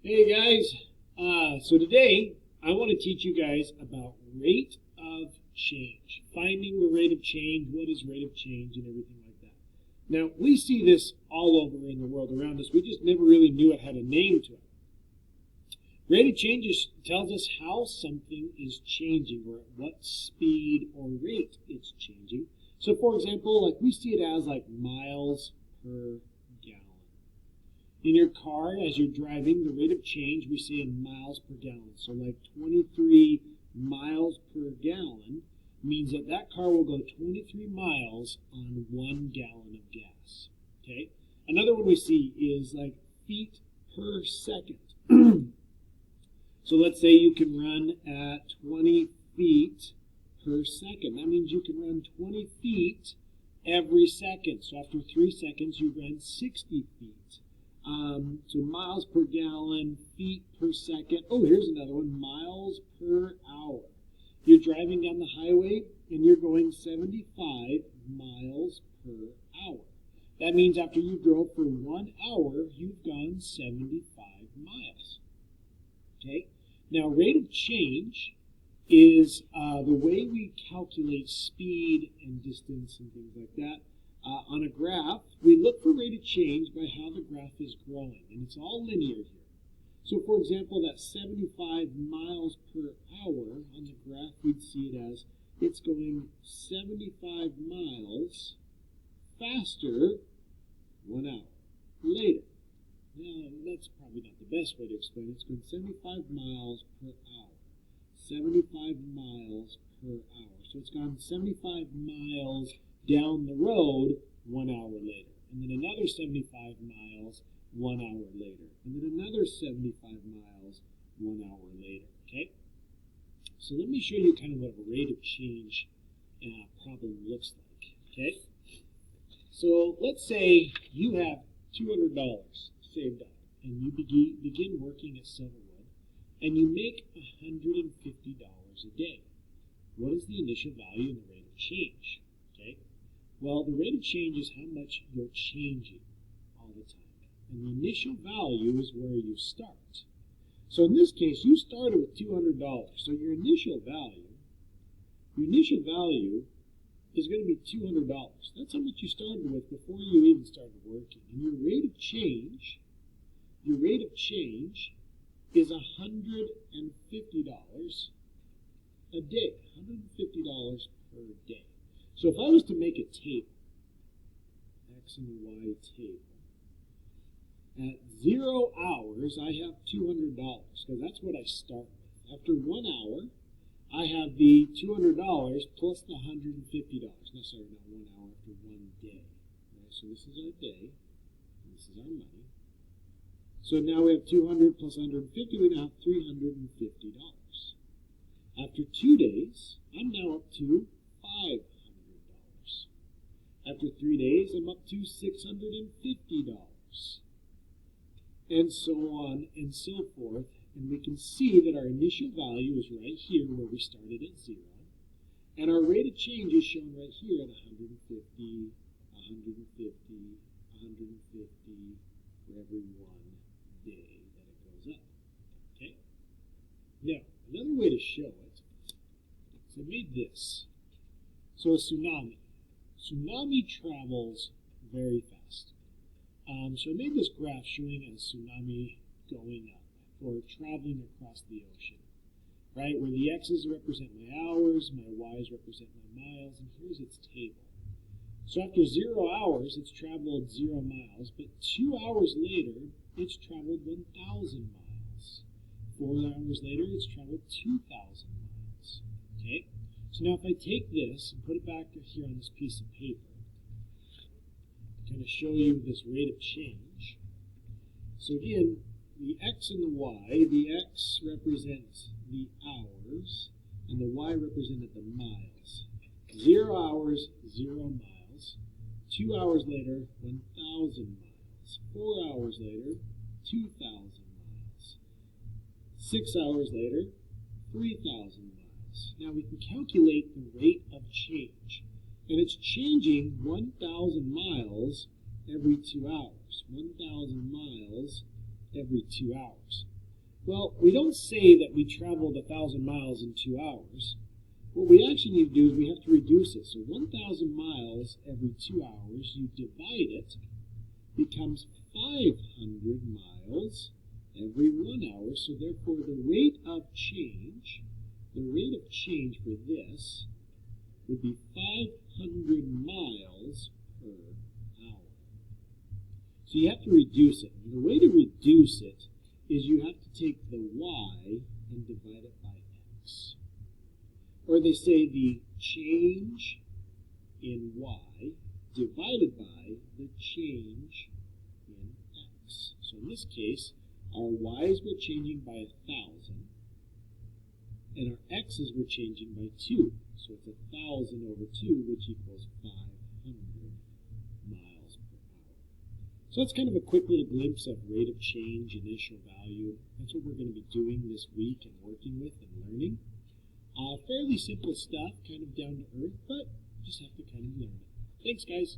Hey guys, so today I want to teach you guys about rate of change, finding the rate of change, what is rate of change, and everything like that. Now, we see this all over in the world around us. We just never really knew it had a name to it. Rate of change tells us how something is changing or at what speed or rate it's changing. So, for example, like we see it as like miles per gallon. In your car, as you're driving, the rate of change we say in miles per gallon. So like 23 miles per gallon means that that car will go 23 miles on 1 gallon of gas. Okay? Another one we see is like feet per second. So let's say you can run at 20 feet per second. That means you can run 20 feet every second. So after 3 seconds, you ran 60 feet. So miles per gallon, feet per second. Oh, here's another one, miles per hour. You're driving down the highway and you're going 75 miles per hour. That means after you drove for 1 hour, you've gone 75 miles. Okay? Now, rate of change is the way we calculate speed and distance and things like that. On a graph, we look for rate of change by how the graph is growing, and it's all linear here. So, for example, that 75 miles per hour on the graph, we'd see it as it's going 75 miles faster 1 hour later. Now, that's probably not the best way to explain it. It's going 75 miles per hour. 75 miles per hour. So it's gone 75 miles down the road 1 hour later. And then another 75 miles 1 hour later. And then another 75 miles 1 hour later. Okay? So let me show you kind of what a rate of change problem looks like. Okay? So let's say you have $200 saved up and you begin working at Silverwood and you make $150 a day. What is the initial value and the rate of change? Okay? Well, the rate of change is how much you're changing all the time. And the initial value is where you start. So in this case, you started with $200. So your initial value is going to be $200. That's how much you started with before you even started working. And your rate of change is $150 a day. $150 per day. So if I was to make a table, X and Y table, at 0 hours, I have $200, because that's what I start with. After 1 hour, I have the $200 plus the $150. No, sorry, not 1 hour, after 1 day. Right, so this is our day, and this is our money. So now we have 200 plus 150, we now have $350. After 2 days, I'm now up to $500. After 3 days, I'm up to $650. And so on and so forth. And we can see that our initial value is right here where we started at 0. And our rate of change is shown right here at 150, 150, 150 for every 1 day that it goes up. Okay? Now, another way to show it is I made this. So a tsunami. Tsunami travels very fast. So I made this graph showing a tsunami going up or traveling across the ocean, right? Where the X's represent my hours, my Y's represent my miles, and here's its table. So after 0 hours, it's traveled 0 miles, but 2 hours later, it's traveled 1,000 miles. 4 hours later, it's traveled 2,000 miles. Okay? So now if I take this and put it back here on this piece of paper, I'm going to show you this rate of change. So again, the X and the Y, the X represents the hours, and the Y represented the miles. 0 hours, 0 miles. 2 hours later, 1,000 miles. 4 hours later, 2,000 miles. 6 hours later, 3,000 miles. Now we can calculate the rate of change. And it's changing 1,000 miles every 2 hours. 1,000 miles every 2 hours. Well, we don't say that we traveled 1,000 miles in 2 hours. What we actually need to do is we have to reduce it. So 1,000 miles every 2 hours, you divide it, becomes 500 miles every 1 hour. So therefore the rate of change for this would be 500 miles per hour. So you have to reduce it. And the way to reduce it is you have to take the y and divide it by x. Or they say the change in y divided by the change in x. So in this case, our y's were changing by 1,000, and our x's were changing by 2. So it's 1,000 over 2, which equals 500 miles per hour. So that's kind of a quick little glimpse of rate of change, initial value. That's what we're going to be doing this week and working with and learning. Fairly simple stuff, kind of down to earth, but just have to kind of learn it. Thanks, guys.